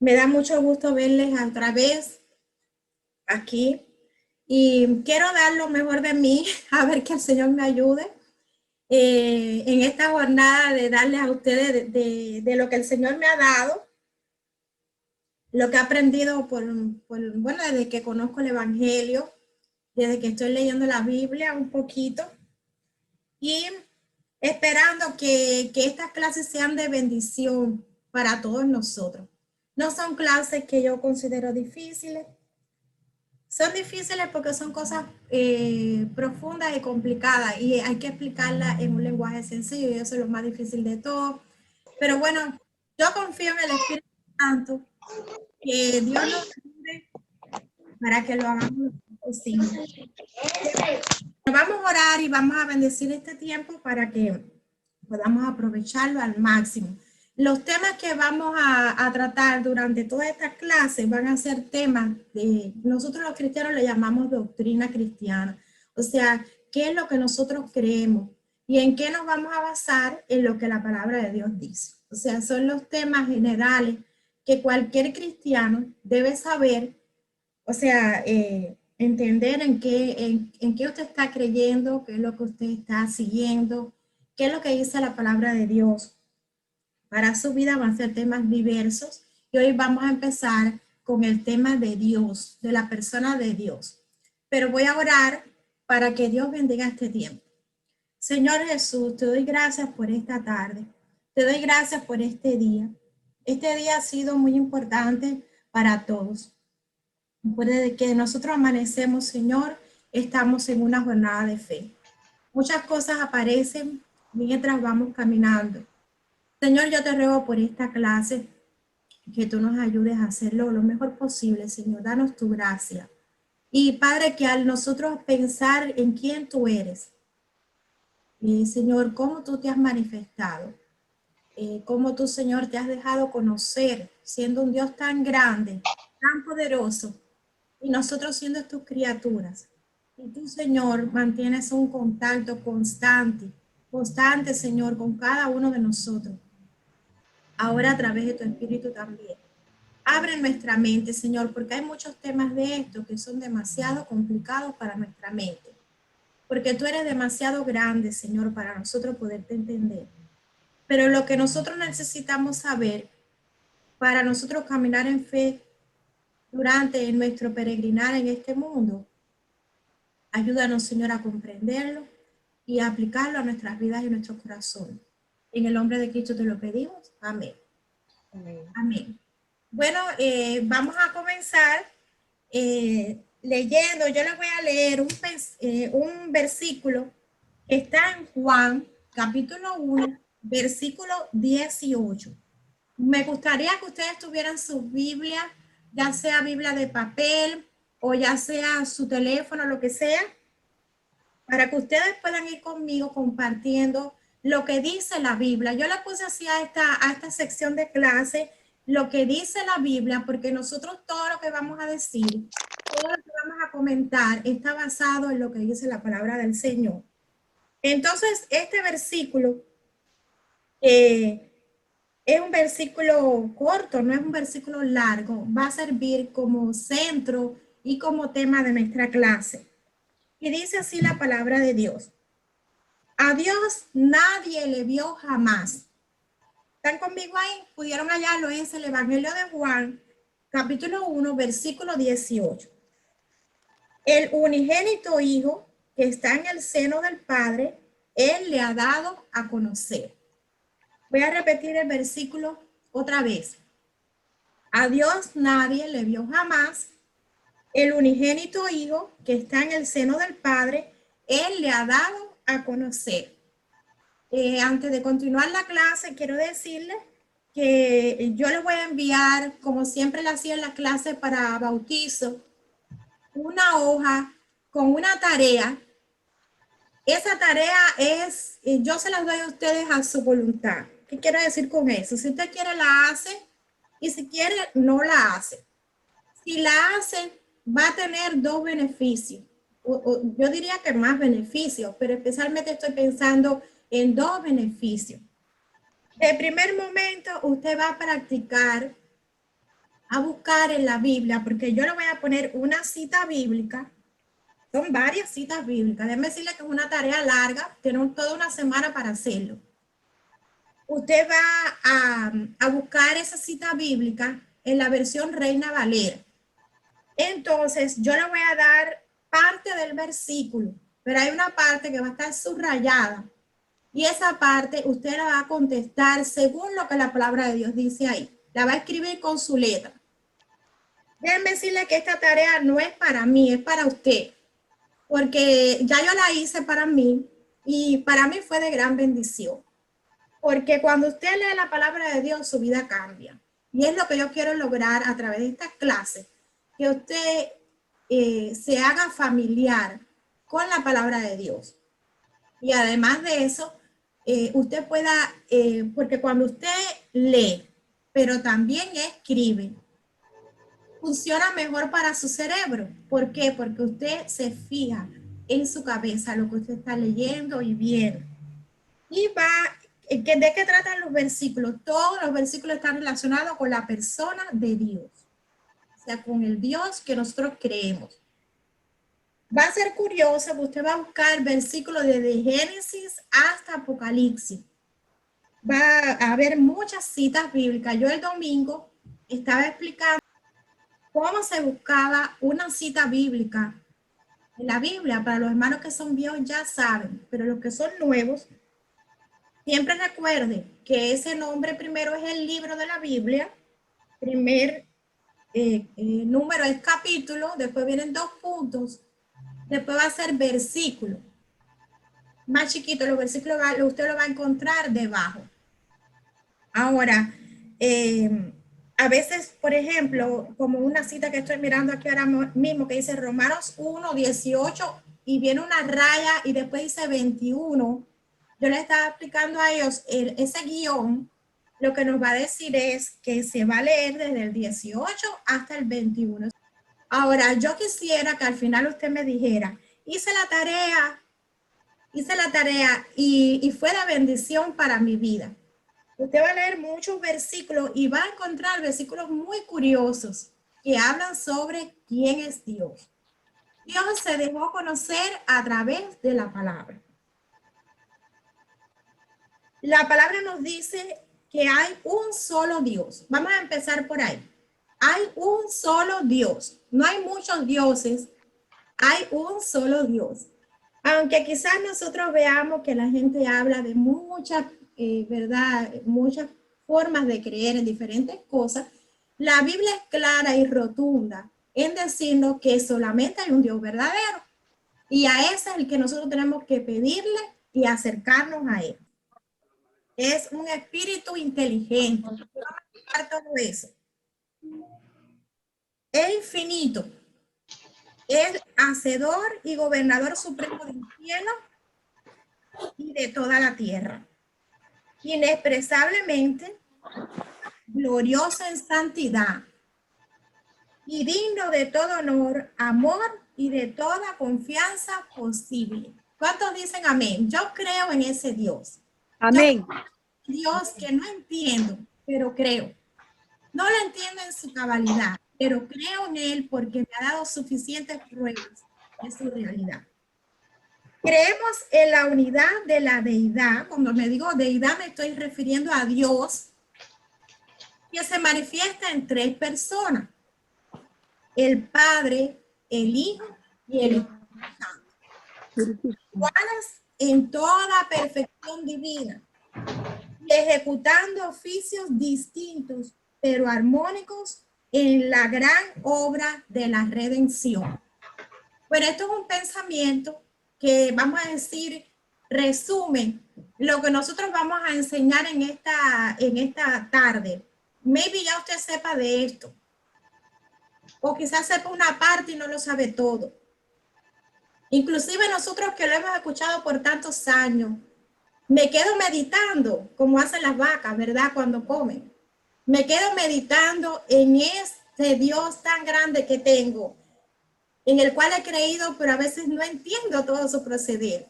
Me da mucho gusto verles otra vez aquí y quiero dar lo mejor de mí, a ver que el Señor me ayude en esta jornada de darles a ustedes de lo que el Señor me ha dado, lo que he aprendido bueno, desde que conozco el Evangelio, desde que estoy leyendo la Biblia un poquito y esperando que estas clases sean de bendición para todos nosotros. No son clases que yo considero difíciles. Son difíciles porque son cosas profundas y complicadas y hay que explicarlas en un lenguaje sencillo y eso es lo más difícil de todo. Pero bueno, yo confío en el Espíritu Santo, que Dios nos ayude para que lo hagamos lo mejor posible. Vamos a orar y vamos a bendecir este tiempo para que podamos aprovecharlo al máximo. Los temas que vamos a tratar durante toda esta clase van a ser temas de, nosotros los cristianos le llamamos doctrina cristiana. O sea, ¿qué es lo que nosotros creemos? ¿Y en qué nos vamos a basar? En lo que la palabra de Dios dice. O sea, son los temas generales que cualquier cristiano debe saber, o sea, entender en qué usted está creyendo, qué es lo que usted está siguiendo, qué es lo que dice la palabra de Dios. Para su vida van a ser temas diversos y hoy vamos a empezar con el tema de Dios, de la persona de Dios. Pero voy a orar para que Dios bendiga este tiempo. Señor Jesús, te doy gracias por esta tarde. Te doy gracias por este día. Este día ha sido muy importante para todos. Desde que nosotros amanecemos, Señor, estamos en una jornada de fe. Muchas cosas aparecen mientras vamos caminando. Señor, yo te ruego por esta clase que tú nos ayudes a hacerlo lo mejor posible, Señor. Danos tu gracia. Y Padre, que al nosotros pensar en quién tú eres, Señor, cómo tú te has manifestado, cómo tú, Señor, te has dejado conocer, siendo un Dios tan grande, tan poderoso, y nosotros siendo tus criaturas. Y tú, Señor, mantienes un contacto constante, Señor, con cada uno de nosotros. Ahora a través de tu Espíritu también. Abre nuestra mente, Señor, porque hay muchos temas de esto que son demasiado complicados para nuestra mente. Porque tú eres demasiado grande, Señor, para nosotros poderte entender. Pero lo que nosotros necesitamos saber para nosotros caminar en fe durante nuestro peregrinar en este mundo, ayúdanos, Señor, a comprenderlo y a aplicarlo a nuestras vidas y a nuestro corazón. En el nombre de Cristo te lo pedimos. Amén. Amén. Amén. Bueno, vamos a comenzar leyendo. Yo les voy a leer un versículo que está en Juan, capítulo 1, versículo 18. Me gustaría que ustedes tuvieran su Biblia, ya sea Biblia de papel o ya sea su teléfono, lo que sea, para que ustedes puedan ir conmigo compartiendo lo que dice la Biblia. Yo le puse así a esta sección de clase, lo que dice la Biblia, porque nosotros todo lo que vamos a decir, todo lo que vamos a comentar está basado en lo que dice la palabra del Señor. Entonces, este versículo es un versículo corto, no es un versículo largo, va a servir como centro y como tema de nuestra clase. Y dice así la palabra de Dios. A Dios nadie le vio jamás. ¿Están conmigo ahí? Pudieron hallarlo, es el Evangelio de Juan, capítulo 1, versículo 18. El unigénito Hijo que está en el seno del Padre, Él le ha dado a conocer. Voy a repetir el versículo otra vez. A Dios nadie le vio jamás. El unigénito Hijo que está en el seno del Padre, Él le ha dado a conocer. Antes de continuar la clase, quiero decirles que yo les voy a enviar, como siempre le hacía en la clase para bautizo, una hoja con una tarea. Esa tarea es, yo se las doy a ustedes a su voluntad. ¿Qué quiero decir con eso? Si usted quiere, la hace, y si quiere, no la hace. Si la hace, va a tener dos beneficios. Yo diría que más beneficios, pero especialmente estoy pensando en dos beneficios. De primer momento, usted va a practicar a buscar en la Biblia, porque yo le voy a poner una cita bíblica. Son varias citas bíblicas. Déjeme decirle que es una tarea larga, tiene toda una semana para hacerlo. Usted va a buscar esa cita bíblica en la versión Reina Valera. Entonces, yo le voy a dar parte del versículo, pero hay una parte que va a estar subrayada. Y esa parte usted la va a contestar según lo que la palabra de Dios dice ahí. La va a escribir con su letra. Déjenme decirle que esta tarea no es para mí, es para usted. Porque ya yo la hice para mí y para mí fue de gran bendición. Porque cuando usted lee la palabra de Dios, su vida cambia. Y es lo que yo quiero lograr a través de estas clases, que usted se haga familiar con la palabra de Dios. Y además de eso, usted pueda, porque cuando usted lee, pero también escribe, funciona mejor para su cerebro. ¿Por qué? Porque usted se fija en su cabeza lo que usted está leyendo y viendo. Y va, ¿de qué tratan los versículos? Todos los versículos están relacionados con la persona de Dios, o sea, con el Dios que nosotros creemos. Va a ser curioso que usted va a buscar versículos desde Génesis hasta Apocalipsis. Va a haber muchas citas bíblicas. Yo el domingo estaba explicando cómo se buscaba una cita bíblica en la Biblia. Para los hermanos que son viejos ya saben, pero los que son nuevos, siempre recuerde que ese nombre primero es el libro de la Biblia, primer número es capítulo, después vienen 2 puntos, después va a ser versículo. Más chiquito, los versículos usted lo va a encontrar debajo. Ahora, a veces, por ejemplo, como una cita que estoy mirando aquí ahora mismo que dice Romanos 1, 18 y viene una raya y después dice 21. Yo le estaba explicando a ellos ese guión, lo que nos va a decir es que se va a leer desde el 18 hasta el 21. Ahora, yo quisiera que al final usted me dijera, hice la tarea y fue de bendición para mi vida. Usted va a leer muchos versículos y va a encontrar versículos muy curiosos que hablan sobre quién es Dios. Dios se dejó conocer a través de la palabra. La palabra nos dice que hay un solo Dios. Vamos a empezar por ahí. Hay un solo Dios. No hay muchos dioses. Hay un solo Dios. Aunque quizás nosotros veamos que la gente habla de muchas, ¿verdad? Muchas formas de creer en diferentes cosas, la Biblia es clara y rotunda en decirnos que solamente hay un Dios verdadero. Y a ese es el que nosotros tenemos que pedirle y acercarnos a él. Es un espíritu inteligente. Vamos a explicar todo eso. Es infinito. Es hacedor y gobernador supremo del cielo y de toda la tierra. Inexpresablemente glorioso en santidad y digno de todo honor, amor y de toda confianza posible. ¿Cuántos dicen amén? Yo creo en ese Dios. Amén. Dios que no entiendo, pero creo. No lo entiendo en su cabalidad, pero creo en él porque me ha dado suficientes pruebas de su realidad. Creemos en la unidad de la deidad. Cuando me digo deidad me estoy refiriendo a Dios, que se manifiesta en 3 personas: el Padre, el Hijo y el Espíritu Santo, iguales en toda perfección divina y ejecutando oficios distintos pero armónicos en la gran obra de la redención. Bueno, esto es un pensamiento que vamos a decir resume lo que nosotros vamos a enseñar en esta tarde. Maybe ya usted sepa de esto, o quizás sepa una parte y no lo sabe todo. Inclusive nosotros que lo hemos escuchado por tantos años, me quedo meditando como hacen las vacas, ¿verdad? Cuando comen. Me quedo meditando en este Dios tan grande que tengo, en el cual he creído, pero a veces no entiendo todo su proceder.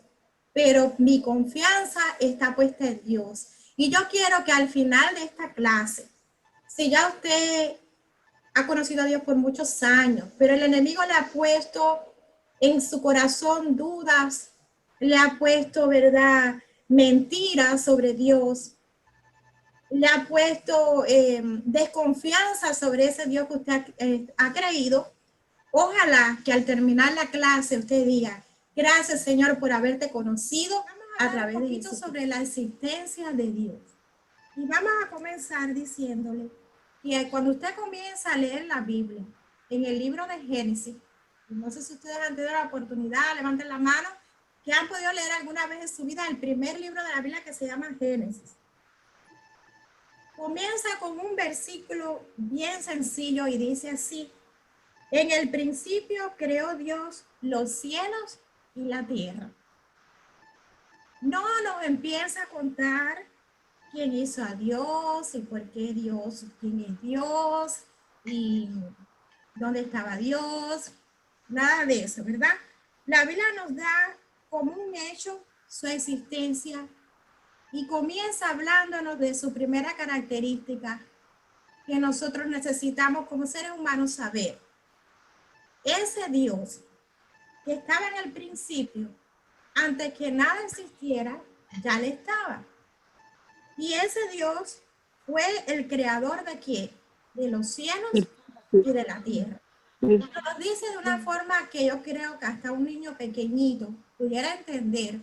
Pero mi confianza está puesta en Dios. Y yo quiero que al final de esta clase, si ya usted ha conocido a Dios por muchos años, pero el enemigo le ha puesto en su corazón dudas, le ha puesto, ¿verdad?, mentiras sobre Dios, le ha puesto desconfianza sobre ese Dios que usted ha creído. Ojalá que al terminar la clase usted diga, gracias Señor por haberte conocido a través de Jesús. Sobre la existencia de Dios. Y vamos a comenzar diciéndole que cuando usted comienza a leer la Biblia, en el libro de Génesis, no sé si ustedes han tenido la oportunidad, levanten la mano, que han podido leer alguna vez en su vida el primer libro de la Biblia que se llama Génesis. Comienza con un versículo bien sencillo y dice así: en el principio creó Dios los cielos y la tierra. No nos empieza a contar quién hizo a Dios y por qué Dios, quién es Dios y dónde estaba Dios, nada de eso, ¿verdad? La Biblia nos da como un hecho su existencia y comienza hablándonos de su primera característica que nosotros necesitamos como seres humanos saber. Ese Dios que estaba en el principio, antes que nada existiera, ya le estaba. Y ese Dios fue el creador de ¿qué? De los cielos y de la tierra. Nos dice de una forma que yo creo que hasta un niño pequeñito pudiera entender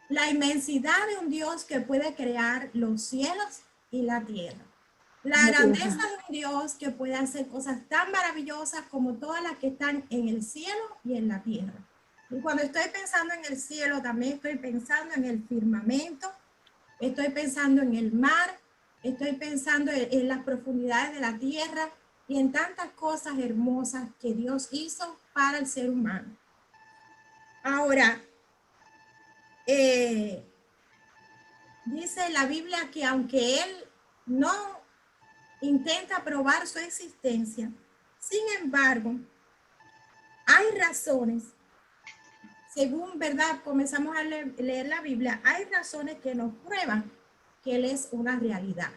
la inmensidad de un Dios que puede crear los cielos y la tierra. La grandeza de un Dios que puede hacer cosas tan maravillosas como todas las que están en el cielo y en la tierra. Y cuando estoy pensando en el cielo, también estoy pensando en el firmamento, estoy pensando en el mar, estoy pensando en las profundidades de la tierra y en tantas cosas hermosas que Dios hizo para el ser humano. Ahora, dice la Biblia que aunque Él no intenta probar su existencia, sin embargo, hay razones, según, ¿verdad?, comenzamos a leer la Biblia, hay razones que nos prueban que Él es una realidad.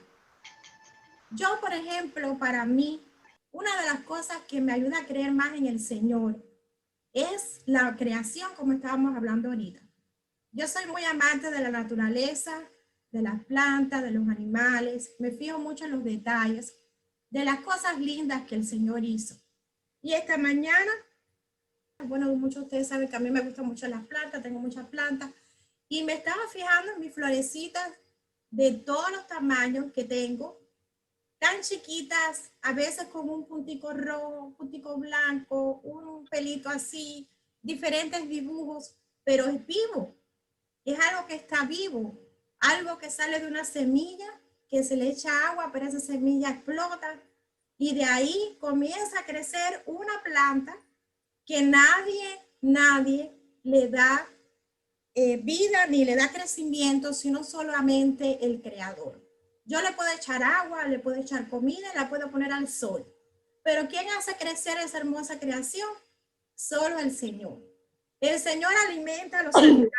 Yo, por ejemplo, para mí, una de las cosas que me ayuda a creer más en el Señor es la creación, como estábamos hablando ahorita. Yo soy muy amante de la naturaleza, de las plantas, de los animales. Me fijo mucho en los detalles, de las cosas lindas que el Señor hizo. Y esta mañana, bueno, muchos de ustedes saben que a mí me gustan mucho las plantas, tengo muchas plantas, y me estaba fijando en mis florecitas de todos los tamaños que tengo, tan chiquitas, a veces con un puntico rojo, un puntico blanco, un pelito así, diferentes dibujos, pero es vivo, es algo que está vivo, algo que sale de una semilla, que se le echa agua, pero esa semilla explota y de ahí comienza a crecer una planta que nadie le da vida ni le da crecimiento, sino solamente el creador. Yo le puedo echar agua, le puedo echar comida, la puedo poner al sol. Pero ¿quién hace crecer esa hermosa creación? Solo el Señor. El Señor alimenta a los animales.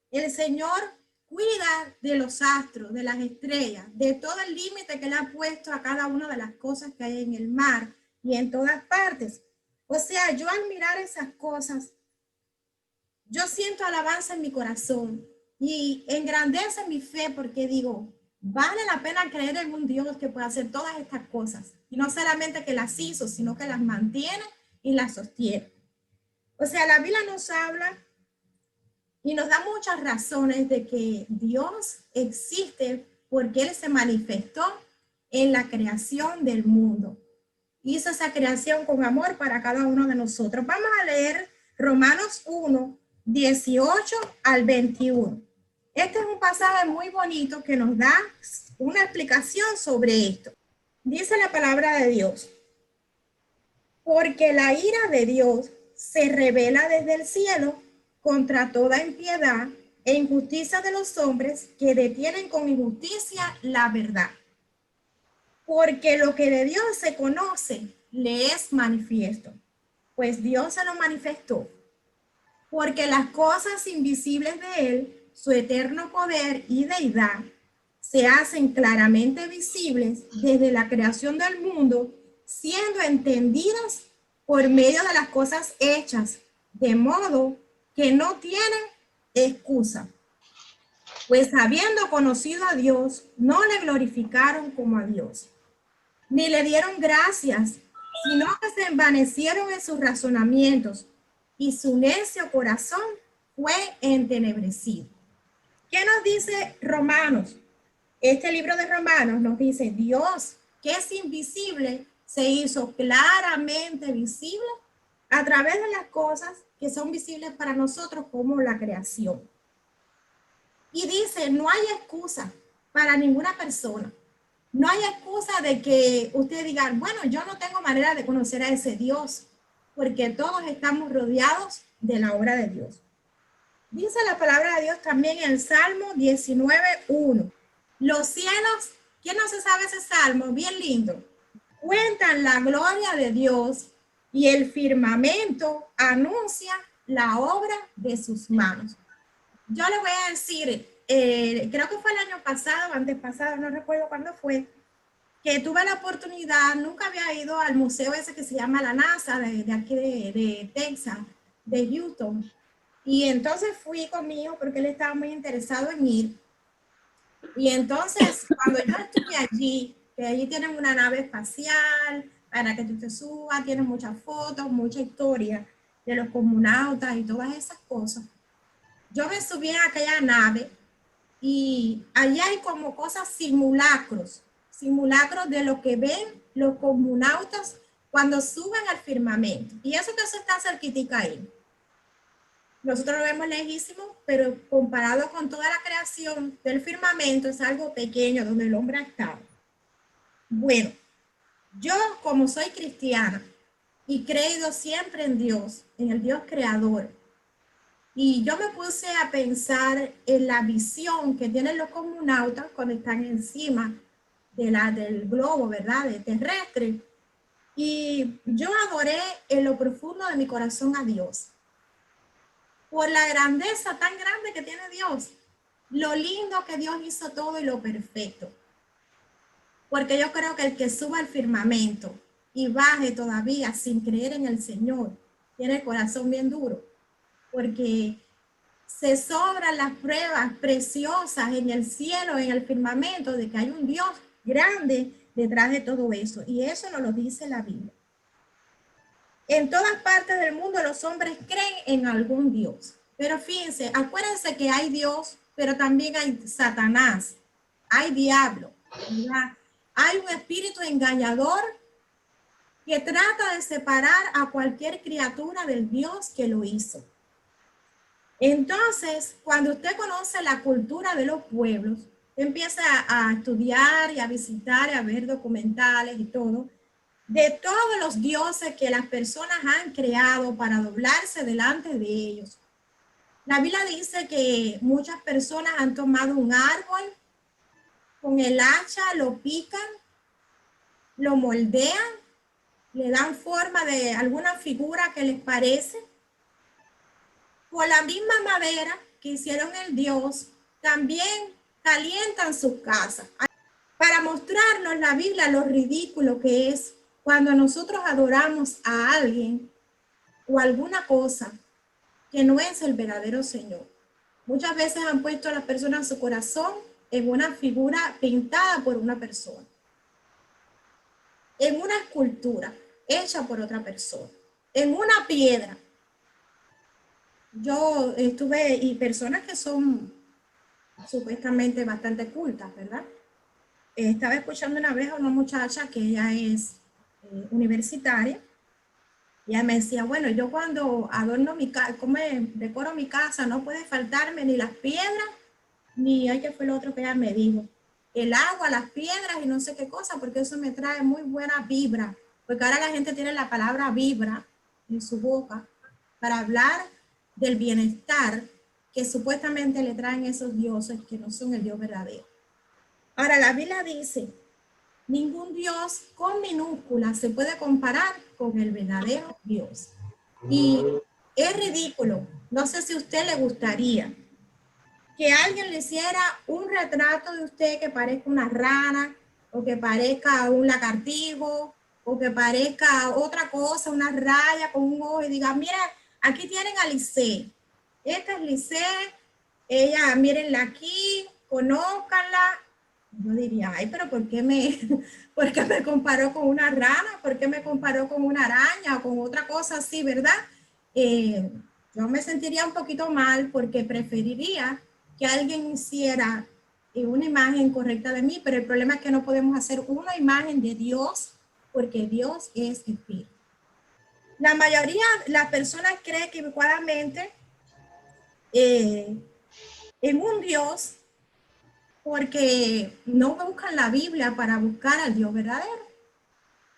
El Señor cuida de los astros, de las estrellas, de todo el límite que le ha puesto a cada una de las cosas que hay en el mar y en todas partes. O sea, yo al mirar esas cosas, yo siento alabanza en mi corazón y engrandece mi fe porque digo, vale la pena creer en un Dios que puede hacer todas estas cosas. Y no solamente que las hizo, sino que las mantiene y las sostiene. O sea, la Biblia nos habla y nos da muchas razones de que Dios existe porque Él se manifestó en la creación del mundo. Hizo esa creación con amor para cada uno de nosotros. Vamos a leer Romanos 1, 18 al 21. Este es un pasaje muy bonito que nos da una explicación sobre esto. Dice la palabra de Dios: porque la ira de Dios se revela desde el cielo contra toda impiedad e injusticia de los hombres que detienen con injusticia la verdad. Porque lo que de Dios se conoce le es manifiesto, pues Dios se lo manifestó. Porque las cosas invisibles de Él, su eterno poder y deidad, se hacen claramente visibles desde la creación del mundo, siendo entendidas por medio de las cosas hechas, de modo que no tienen excusa. Pues habiendo conocido a Dios, no le glorificaron como a Dios, ni le dieron gracias, sino que se envanecieron en sus razonamientos, y su necio corazón fue entenebrecido. ¿Qué nos dice Romanos? Este libro de Romanos nos dice, Dios, que es invisible, se hizo claramente visible a través de las cosas que son visibles para nosotros, como la creación. Y dice, no hay excusa para ninguna persona. No hay excusa de que usted diga, bueno, yo no tengo manera de conocer a ese Dios, porque todos estamos rodeados de la obra de Dios. Dice la palabra de Dios también en el Salmo 19:1. Los cielos, ¿quién no se sabe ese salmo? Bien lindo. Cuentan la gloria de Dios, y el firmamento anuncia la obra de sus manos. Yo le voy a decir, creo que fue el año pasado, antes pasado, no recuerdo cuándo fue, que tuve la oportunidad, nunca había ido al museo ese que se llama la NASA, de aquí de Texas, de Houston. Y entonces fui conmigo porque él estaba muy interesado en ir. Y entonces, cuando yo estuve allí, que allí tienen una nave espacial para que tú te subas, tienen muchas fotos, mucha historia de los cosmonautas y todas esas cosas. Yo me subí a aquella nave y allá hay como cosas simulacros de lo que ven los cosmonautas cuando suben al firmamento. Y eso que eso está cerquitica ahí. Nosotros lo vemos lejísimo, pero comparado con toda la creación del firmamento, es algo pequeño donde el hombre ha estado. Bueno, yo como soy cristiana y creído siempre en Dios, en el Dios creador, y yo me puse a pensar en la visión que tienen los cosmonautas cuando están encima del globo, ¿verdad? De terrestre. Y yo adoré en lo profundo de mi corazón a Dios, por la grandeza tan grande que tiene Dios, lo lindo que Dios hizo todo y lo perfecto. Porque yo creo que el que suba al firmamento y baje todavía sin creer en el Señor, tiene el corazón bien duro, porque se sobran las pruebas preciosas en el cielo, en el firmamento, de que hay un Dios grande detrás de todo eso. Y eso nos lo dice la Biblia. En todas partes del mundo los hombres creen en algún Dios. Pero fíjense, acuérdense que hay Dios, pero también hay Satanás, hay diablo, ¿verdad? Hay un espíritu engañador que trata de separar a cualquier criatura del Dios que lo hizo. Entonces, cuando usted conoce la cultura de los pueblos, empieza a estudiar y a visitar y a ver documentales y todo, de todos los dioses que las personas han creado para doblarse delante de ellos. La Biblia dice que muchas personas han tomado un árbol, con el hacha lo pican, lo moldean, le dan forma de alguna figura que les parece. Con la misma madera que hicieron el Dios, también calientan sus casas. Para mostrarnos la Biblia lo ridículo que es cuando nosotros adoramos a alguien o alguna cosa que no es el verdadero Señor. Muchas veces han puesto a las personas en su corazón en una figura pintada por una persona, en una escultura hecha por otra persona, en una piedra. Yo estuve, y personas que son supuestamente bastante cultas, ¿verdad? Estaba escuchando una vez a una muchacha que ella es universitaria. Ella me decía, bueno, yo cuando adorno mi casa, como decoro mi casa, no puede faltarme ni las piedras, ni, ay, ¿qué fue lo otro que ella me dijo? El agua, las piedras y no sé qué cosa, porque eso me trae muy buena vibra. Porque ahora la gente tiene la palabra vibra en su boca para hablar del bienestar que supuestamente le traen esos dioses que no son el Dios verdadero. Ahora la Biblia dice, ningún Dios con minúsculas se puede comparar con el verdadero Dios. Y es ridículo. No sé si a usted le gustaría que alguien le hiciera un retrato de usted que parezca una rana, o que parezca un lagartijo, o que parezca otra cosa, una raya con un ojo, y diga, mira, aquí tienen a Lisset. Esta es Lisset, ella, mírenla aquí, conózcanla. Yo diría, ay, pero ¿por qué me comparó con una rana? ¿Por qué me comparó con una araña o con otra cosa así, verdad? Eh, yo me sentiría un poquito mal porque preferiría que alguien hiciera una imagen correcta de mí, pero el problema es que no podemos hacer una imagen de Dios porque Dios es espíritu. La mayoría de las personas creen equivocadamente eh, en un Dios porque no buscan la Biblia para buscar al Dios verdadero.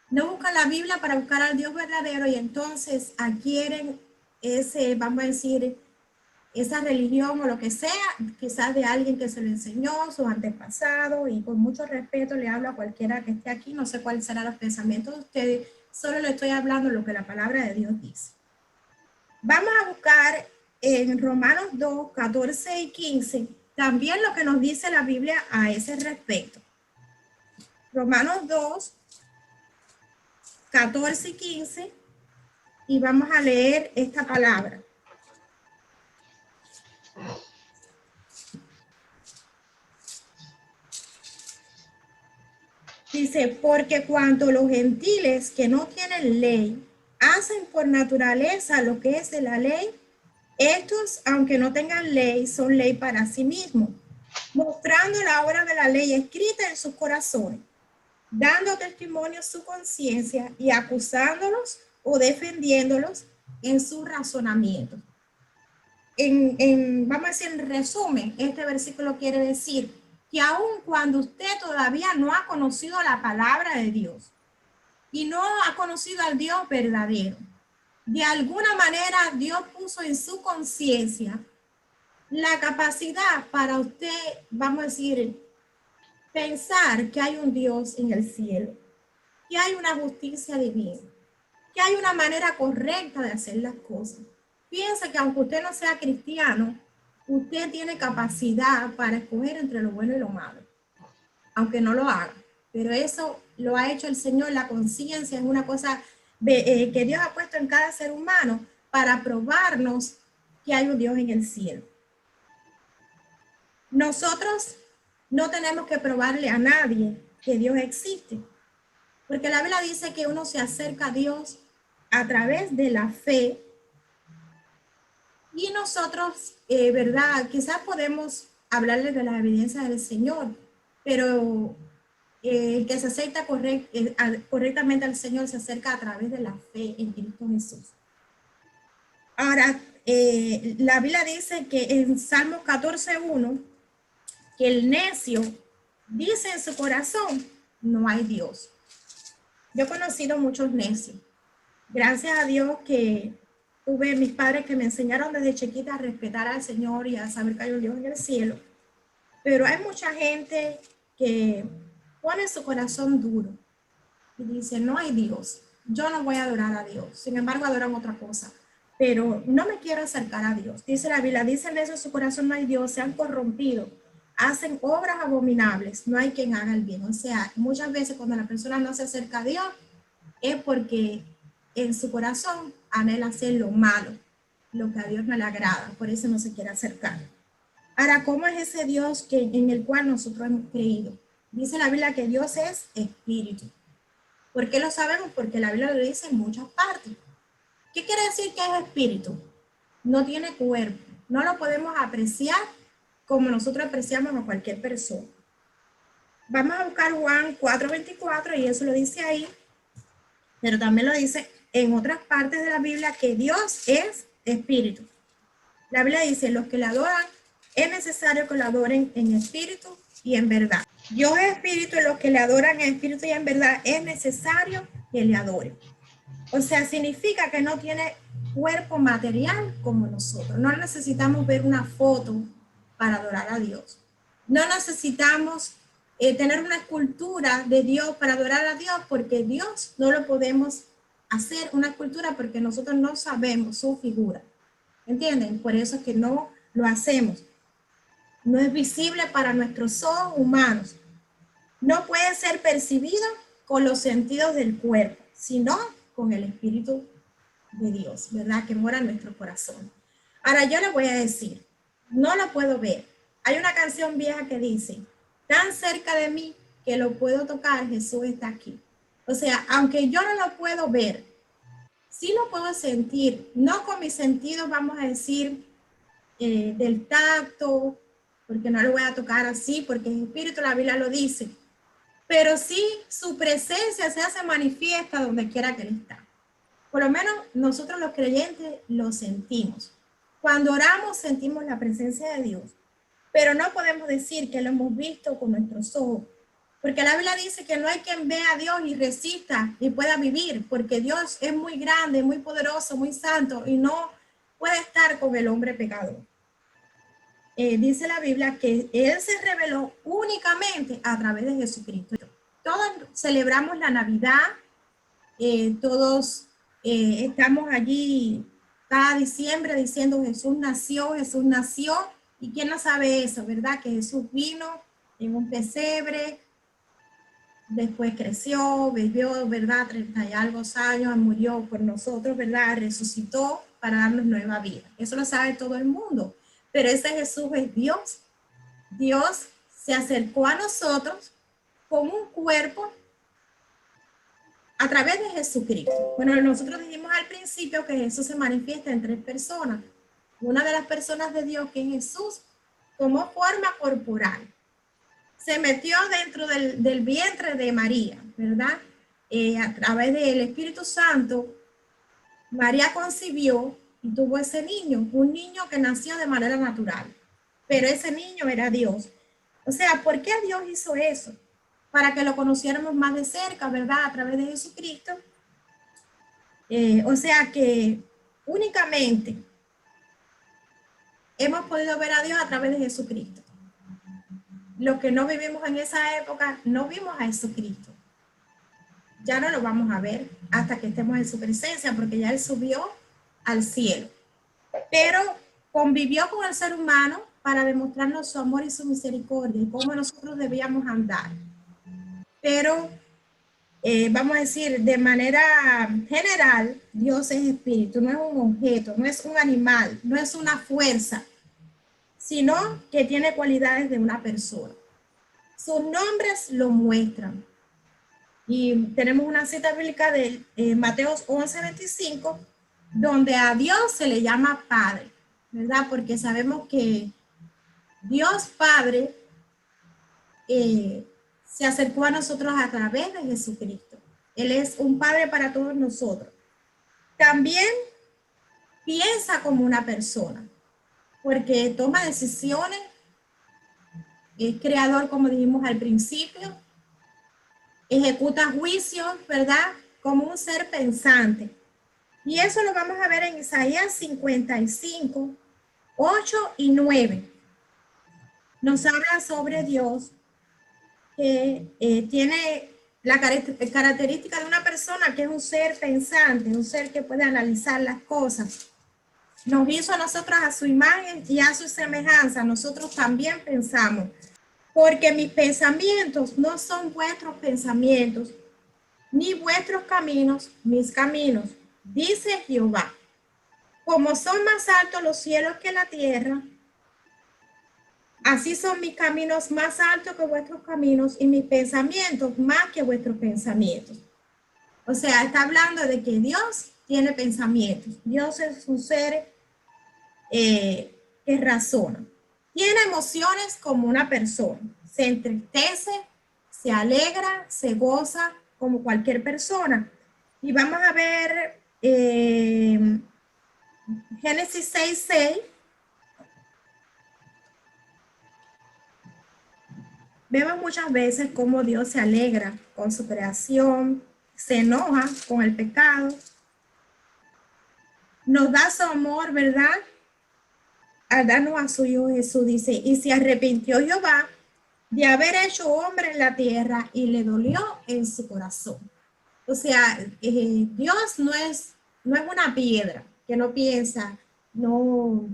No buscan la Biblia para buscar al Dios verdadero y entonces adquieren ese, vamos a decir, esa religión o lo que sea, quizás de alguien que se le enseñó, sus antepasados, y con mucho respeto le hablo a cualquiera que esté aquí, no sé cuáles serán los pensamientos de ustedes, solo le estoy hablando lo que la palabra de Dios dice. Vamos a buscar en Romanos 2, 14 y 15, también lo que nos dice la Biblia a ese respecto. Romanos 2, 14 y 15, y vamos a leer esta palabra. Dice, porque cuanto los gentiles que no tienen ley hacen por naturaleza lo que es de la ley, estos, aunque no tengan ley, son ley para sí mismos, mostrando la obra de la ley escrita en sus corazones, dando testimonio su conciencia y acusándolos o defendiéndolos en su razonamiento. Vamos a decir, en resumen, este versículo quiere decir que aun cuando usted todavía no ha conocido la palabra de Dios y no ha conocido al Dios verdadero, de alguna manera Dios puso en su conciencia la capacidad para usted, vamos a decir, pensar que hay un Dios en el cielo, que hay una justicia divina, que hay una manera correcta de hacer las cosas. Piensa que aunque usted no sea cristiano, usted tiene capacidad para escoger entre lo bueno y lo malo, aunque no lo haga. Pero eso lo ha hecho el Señor, la conciencia es una cosa que Dios ha puesto en cada ser humano para probarnos que hay un Dios en el cielo. Nosotros no tenemos que probarle a nadie que Dios existe, porque la Biblia dice que uno se acerca a Dios a través de la fe. Y nosotros, ¿verdad? Quizás podemos hablarles de las evidencias del Señor, pero el que se acerca correctamente al Señor se acerca a través de la fe en Cristo Jesús. Ahora, la Biblia dice que en Salmos 14:1, que el necio dice en su corazón, no hay Dios. Yo he conocido muchos necios. Gracias a Dios que tuve mis padres que me enseñaron desde chiquita a respetar al Señor y a saber que hay un Dios en el cielo. Pero hay mucha gente que pone su corazón duro y dice, no hay Dios, yo no voy a adorar a Dios. Sin embargo, adoran otra cosa. Pero no me quiero acercar a Dios. Dice la Biblia, dicen eso en su corazón, no hay Dios, se han corrompido, hacen obras abominables, no hay quien haga el bien. O sea, muchas veces cuando la persona no se acerca a Dios, es porque en su corazón anhela hacer lo malo, lo que a Dios no le agrada, por eso no se quiere acercar. Ahora, ¿cómo es ese Dios en el cual nosotros hemos creído? Dice la Biblia que Dios es espíritu. ¿Por qué lo sabemos? Porque la Biblia lo dice en muchas partes. ¿Qué quiere decir que es espíritu? No tiene cuerpo, no lo podemos apreciar como nosotros apreciamos a cualquier persona. Vamos a buscar Juan 4:24 y eso lo dice ahí, pero también lo dice en otras partes de la Biblia que Dios es espíritu. La Biblia dice, los que le adoran, es necesario que lo adoren en espíritu y en verdad. Dios es espíritu y los que le adoran en espíritu y en verdad es necesario que le adoren. O sea, significa que no tiene cuerpo material como nosotros. No necesitamos ver una foto para adorar a Dios. No necesitamos tener una escultura de Dios para adorar a Dios, porque Dios no lo podemos hacer una escultura porque nosotros no sabemos su figura. ¿Entienden? Por eso es que no lo hacemos. no es visible para nuestros ojos humanos, no puede ser percibido con los sentidos del cuerpo, sino con el Espíritu de Dios, ¿verdad? Que mora en nuestro corazón. Ahora yo le voy a decir, no lo puedo ver. Hay una canción vieja que dice, tan cerca de mí que lo puedo tocar, Jesús está aquí. O sea, aunque yo no lo puedo ver, sí lo puedo sentir, no con mis sentidos, vamos a decir, del tacto, porque no lo voy a tocar así, porque el Espíritu, la Biblia lo dice, pero sí su presencia se hace manifiesta donde quiera que Él está. Por lo menos nosotros los creyentes lo sentimos. Cuando oramos sentimos la presencia de Dios, pero no podemos decir que lo hemos visto con nuestros ojos, porque la Biblia dice que no hay quien vea a Dios y resista y pueda vivir, porque Dios es muy grande, muy poderoso, muy santo y no puede estar con el hombre pecador. Dice la Biblia que Él se reveló únicamente a través de Jesucristo. Todos celebramos la Navidad, todos estamos allí cada diciembre diciendo Jesús nació, y quién no sabe eso, ¿verdad? Que Jesús vino en un pesebre, después creció, vivió, ¿verdad? 30 y algo años, murió por nosotros, ¿verdad? Resucitó para darnos nueva vida. Eso lo sabe todo el mundo, pero ese Jesús es Dios. Dios se acercó a nosotros con un cuerpo a través de Jesucristo. Bueno, nosotros dijimos al principio que Jesús se manifiesta en tres personas. Una de las personas de Dios, que es Jesús, tomó forma corporal. Se metió dentro del vientre de María, ¿verdad? A través del Espíritu Santo, María concibió y tuvo ese niño, un niño que nació de manera natural. Pero ese niño era Dios. O sea, ¿por qué Dios hizo eso? Para que lo conociéramos más de cerca, ¿verdad? A través de Jesucristo. O sea que únicamente hemos podido ver a Dios a través de Jesucristo. Los que no vivimos en esa época, no vimos a Jesucristo. Ya no lo vamos a ver hasta que estemos en su presencia, porque ya Él subió al cielo. Pero convivió con el ser humano para demostrarnos su amor y su misericordia y cómo nosotros debíamos andar. Pero vamos a decir, de manera general, Dios es espíritu, no es un objeto, no es un animal, no es una fuerza, sino que tiene cualidades de una persona. Sus nombres lo muestran. Y tenemos una cita bíblica de Mateo 11:25, donde a Dios se le llama Padre, ¿verdad? Porque sabemos que Dios Padre se acercó a nosotros a través de Jesucristo. Él es un Padre para todos nosotros. También piensa como una persona, porque toma decisiones, es creador, como dijimos al principio, ejecuta juicios, ¿verdad? Como un ser pensante. Y eso lo vamos a ver en Isaías 55, 8 y 9. Nos habla sobre Dios que tiene la característica de una persona que es un ser pensante, un ser que puede analizar las cosas. Nos hizo a nosotros a su imagen y a su semejanza. Nosotros también pensamos, porque mis pensamientos no son vuestros pensamientos, ni vuestros caminos, mis caminos, dice Jehová. Como son más altos los cielos que la tierra, así son mis caminos más altos que vuestros caminos y mis pensamientos más que vuestros pensamientos. O sea, está hablando de que Dios tiene pensamientos. Dios es un ser que razona. Tiene emociones como una persona. Se entristece, se alegra, se goza como cualquier persona. Y vamos a ver Génesis 6:6. Vemos muchas veces cómo Dios se alegra con su creación, se enoja con el pecado, nos da su amor, ¿verdad? Al darnos a su Hijo Jesús, dice, y se arrepintió Jehová de haber hecho hombre en la tierra y le dolió en su corazón. O sea, Dios no es una piedra que no piensa, no,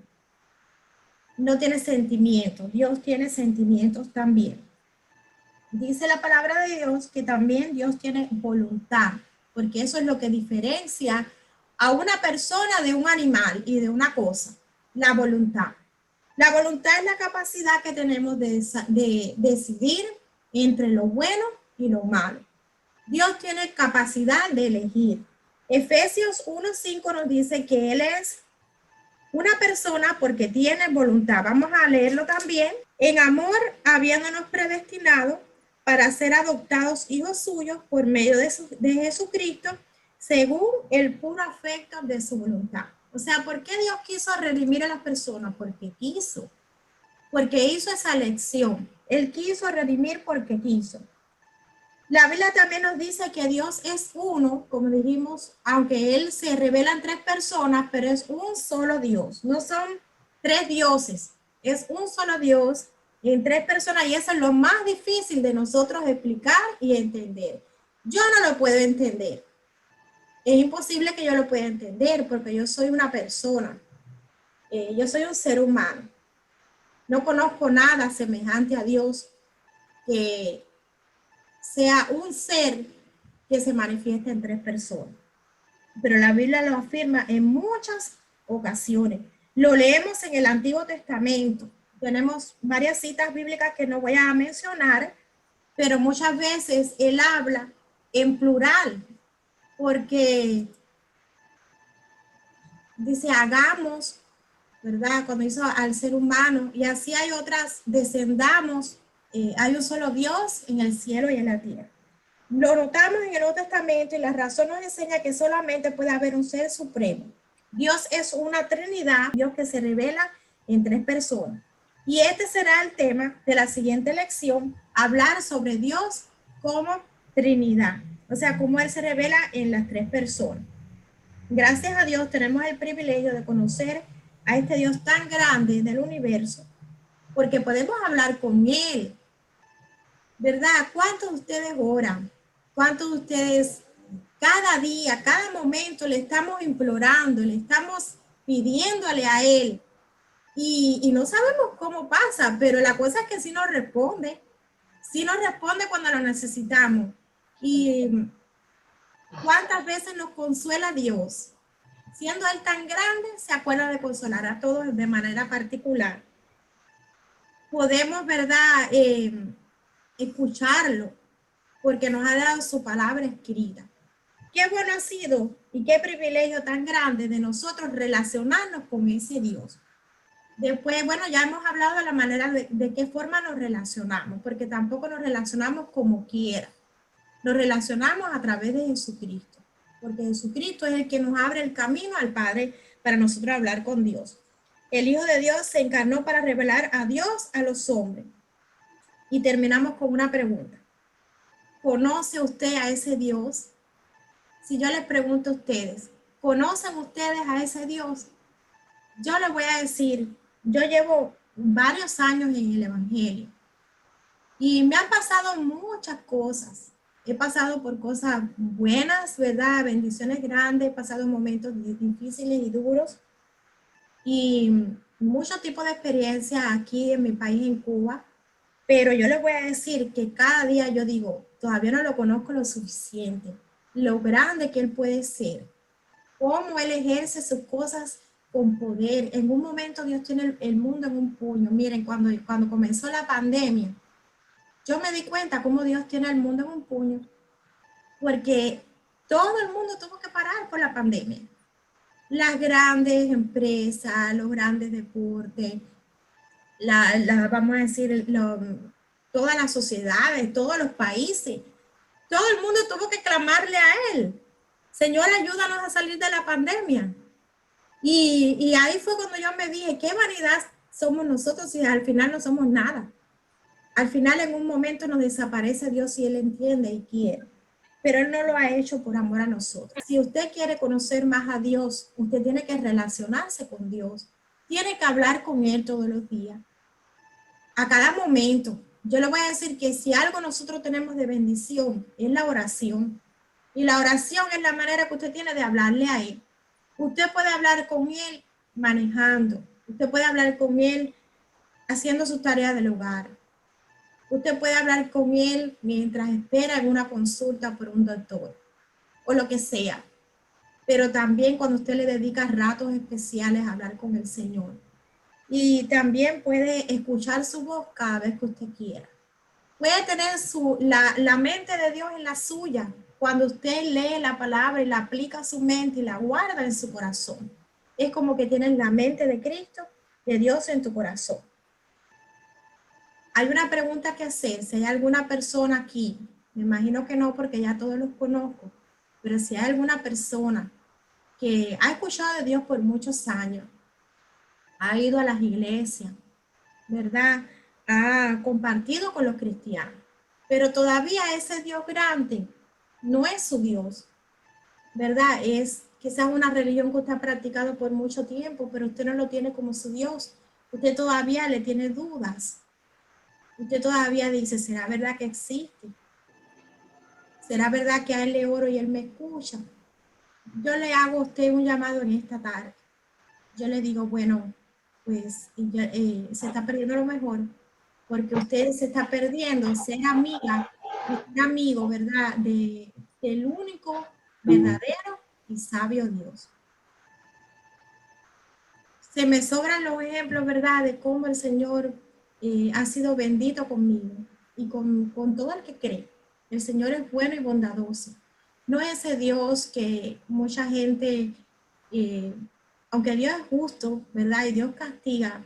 no tiene sentimientos. Dios tiene sentimientos también. Dice la palabra de Dios que también Dios tiene voluntad, porque eso es lo que diferencia a una persona de un animal y de una cosa, la voluntad. La voluntad es la capacidad que tenemos de decidir entre lo bueno y lo malo. Dios tiene capacidad de elegir. Efesios 1:5 nos dice que Él es una persona porque tiene voluntad. Vamos a leerlo también. En amor, habiéndonos predestinado para ser adoptados hijos suyos por medio de Jesucristo, según el puro afecto de su voluntad. O sea, ¿por qué Dios quiso redimir a las personas? Porque quiso. Porque hizo esa elección. Él quiso redimir porque quiso. La Biblia también nos dice que Dios es uno, como dijimos, aunque Él se revela en tres personas, pero es un solo Dios. No son tres dioses, es un solo Dios en tres personas y eso es lo más difícil de nosotros explicar y entender. Yo no lo puedo entender. Es imposible que yo lo pueda entender porque yo soy una persona. Yo soy un ser humano. No conozco nada semejante a Dios que sea un ser que se manifieste en tres personas. Pero la Biblia lo afirma en muchas ocasiones. Lo leemos en el Antiguo Testamento. Tenemos varias citas bíblicas que no voy a mencionar, pero muchas veces él habla en plural, porque dice, hagamos, ¿verdad? Cuando hizo al ser humano, y así hay otras, descendamos, hay un solo Dios en el cielo y en la tierra. Lo notamos en el Nuevo Testamento y la razón nos enseña que solamente puede haber un ser supremo. Dios es una Trinidad, Dios que se revela en tres personas. Y este será el tema de la siguiente lección, hablar sobre Dios como Trinidad. O sea, cómo Él se revela en las tres personas. Gracias a Dios tenemos el privilegio de conocer a este Dios tan grande del universo, porque podemos hablar con Él, ¿verdad? ¿Cuántos de ustedes oran? ¿Cuántos de ustedes cada día, cada momento le estamos implorando, le estamos pidiéndole a Él? Y no sabemos cómo pasa, pero la cosa es que sí nos responde cuando lo necesitamos. Y cuántas veces nos consuela Dios. Siendo Él tan grande, se acuerda de consolar a todos de manera particular. Podemos, ¿verdad?, escucharlo, porque nos ha dado su palabra escrita. Qué bueno ha sido y qué privilegio tan grande de nosotros relacionarnos con ese Dios. Después, bueno, ya hemos hablado de la manera de qué forma nos relacionamos, porque tampoco nos relacionamos como quiera. Nos relacionamos a través de Jesucristo, porque Jesucristo es el que nos abre el camino al Padre para nosotros hablar con Dios. El Hijo de Dios se encarnó para revelar a Dios a los hombres. Y terminamos con una pregunta. ¿Conoce usted a ese Dios? Si yo les pregunto a ustedes, ¿conocen ustedes a ese Dios? Yo les voy a decir, yo llevo varios años en el Evangelio y me han pasado muchas cosas. He pasado por cosas buenas, ¿verdad? Bendiciones grandes, he pasado momentos difíciles y duros y muchos tipos de experiencias aquí en mi país, en Cuba. Pero yo les voy a decir que cada día yo digo, todavía no lo conozco lo suficiente, lo grande que Él puede ser, cómo Él ejerce sus cosas con poder. En un momento Dios tiene el mundo en un puño. Miren, cuando comenzó la pandemia, yo me di cuenta cómo Dios tiene el mundo en un puño, porque todo el mundo tuvo que parar por la pandemia. Las grandes empresas, los grandes deportes, vamos a decir, todas las sociedades, todos los países, todo el mundo tuvo que clamarle a Él. Señor, ayúdanos a salir de la pandemia. Y ahí fue cuando yo me dije, qué vanidad somos nosotros si al final no somos nada. Al final en un momento nos desaparece Dios y Él entiende y quiere. Pero Él no lo ha hecho por amor a nosotros. Si usted quiere conocer más a Dios, usted tiene que relacionarse con Dios. Tiene que hablar con Él todos los días. A cada momento. Yo le voy a decir que si algo nosotros tenemos de bendición es la oración. Y la oración es la manera que usted tiene de hablarle a Él. Usted puede hablar con Él manejando. Usted puede hablar con Él haciendo su tarea del hogar. Usted puede hablar con él mientras espera en una consulta por un doctor o lo que sea. Pero también cuando usted le dedica ratos especiales a hablar con el Señor. Y también puede escuchar su voz cada vez que usted quiera. Puede tener la mente de Dios en la suya cuando usted lee la palabra y la aplica a su mente y la guarda en su corazón. Es como que tienes la mente de Cristo, de Dios en tu corazón. Hay una pregunta que hacer. Si hay alguna persona aquí, me imagino que no porque ya todos los conozco, pero si hay alguna persona que ha escuchado de Dios por muchos años, ha ido a las iglesias, ¿verdad? Ha compartido con los cristianos, pero todavía ese Dios grande no es su Dios, ¿verdad? Es quizás una religión que usted ha practicado por mucho tiempo, pero usted no lo tiene como su Dios. Usted todavía le tiene dudas. Usted todavía dice, ¿será verdad que existe? ¿Será verdad que a él le oro y él me escucha? Yo le hago a usted un llamado en esta tarde. Yo le digo, bueno, pues se está perdiendo lo mejor, porque usted se está perdiendo ser amiga y ser amigo, ¿verdad? Del único, verdadero y sabio Dios. Se me sobran los ejemplos, ¿verdad? De cómo el Señor ha sido bendito conmigo y con todo el que cree. El Señor es bueno y bondadoso. No es ese Dios que mucha gente, aunque Dios es justo, ¿verdad? Y Dios castiga,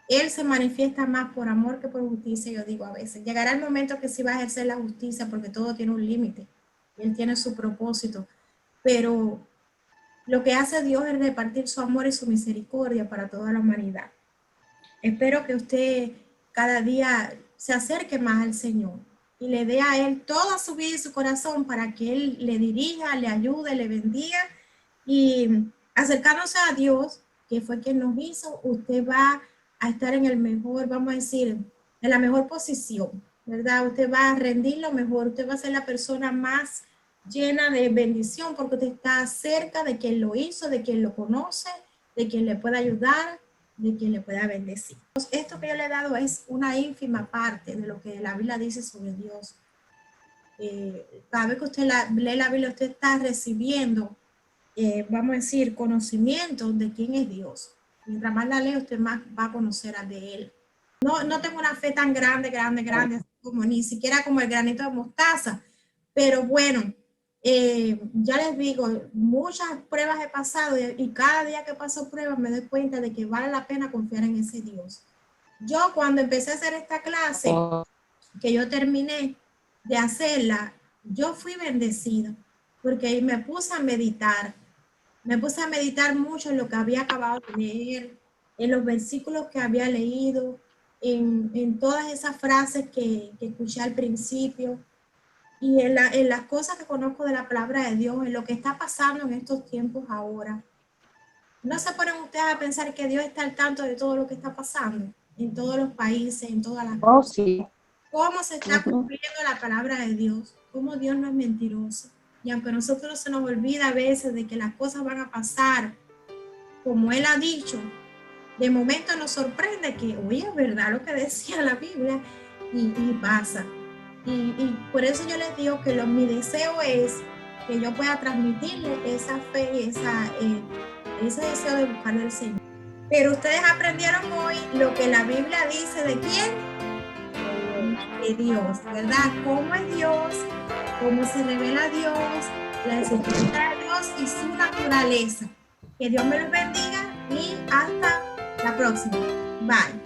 Él se manifiesta más por amor que por justicia, yo digo a veces. Llegará el momento que sí va a ejercer la justicia porque todo tiene un límite. Él tiene su propósito. Pero lo que hace Dios es repartir su amor y su misericordia para toda la humanidad. Espero que usted cada día se acerque más al Señor y le dé a Él toda su vida y su corazón para que Él le dirija, le ayude, le bendiga. Y acercándose a Dios, que fue quien nos hizo, usted va a estar en el mejor, vamos a decir, en la mejor posición, ¿verdad? Usted va a rendir lo mejor, usted va a ser la persona más llena de bendición porque usted está cerca de quien lo hizo, de quien lo conoce, de quien le pueda ayudar, de quien le pueda bendecir. Esto que yo le he dado es una ínfima parte de lo que la Biblia dice sobre Dios. Cada vez que usted lee la Biblia, usted está recibiendo, vamos a decir, conocimiento de quién es Dios. Mientras más la lee, usted más va a conocer de Él. No tengo una fe tan grande, como ni siquiera como el granito de mostaza, pero bueno, ya les digo, muchas pruebas he pasado y cada día que paso pruebas me doy cuenta de que vale la pena confiar en ese Dios. Yo cuando empecé a hacer esta clase, que yo terminé de hacerla, yo fui bendecida porque me puse a meditar mucho en lo que había acabado de leer, en los versículos que había leído, en todas esas frases que escuché al principio y en las cosas que conozco de la palabra de Dios, en lo que está pasando en estos tiempos ahora. ¿No se ponen ustedes a pensar que Dios está al tanto de todo lo que está pasando en todos los países, en todas las cosas? Sí. ¿Cómo se está cumpliendo la palabra de Dios? ¿Cómo Dios no es mentiroso? Y aunque a nosotros se nos olvida a veces de que las cosas van a pasar como Él ha dicho, de momento nos sorprende que, oye, es verdad lo que decía la Biblia y pasa. Y por eso yo les digo que mi deseo es que yo pueda transmitirle esa fe y ese deseo de buscar al Señor. Pero ustedes aprendieron hoy lo que la Biblia dice de quién, de Dios, ¿verdad? ¿Cómo es Dios? ¿Cómo se revela Dios? La existencia de Dios y su naturaleza. Que Dios me los bendiga y hasta la próxima. Bye.